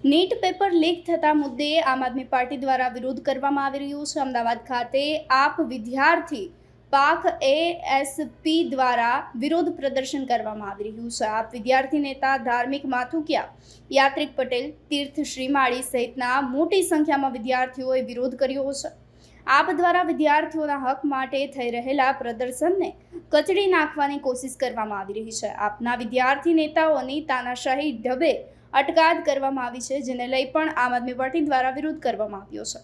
NEET paper leak થતા મુદ્દે આમ આદમી પાર્ટી દ્વારા વિરોધ કરવામાં આવી રહ્યો છે। અમદાવાદ ખાતે આપ વિદ્યાર્થી પાક એએસપી દ્વારા વિરોધ પ્રદર્શન કરવામાં આવી રહ્યું છે। આપ વિદ્યાર્થી નેતા ધાર્મિક માથુકિયા, યાત્રિક પટેલ, તીર્થ શ્રીમાળી સહિતના મોટી સંખ્યામાં વિદ્યાર્થીઓએ વિરોધ કર્યો છે। આપ દ્વારા વિદ્યાર્થીઓના હક માટે થઈ રહેલા પ્રદર્શનને કચડી નાખવાની કોશિશ કરવામાં આવી રહી છે। આપના વિદ્યાર્થી નેતાઓની તાનાશાહી ઢબે અટકાયત કરવામાં આવી છે, જેને લઈ પણ આમ આદમી પાર્ટી દ્વારા વિરોધ કરવામાં આવ્યો છે।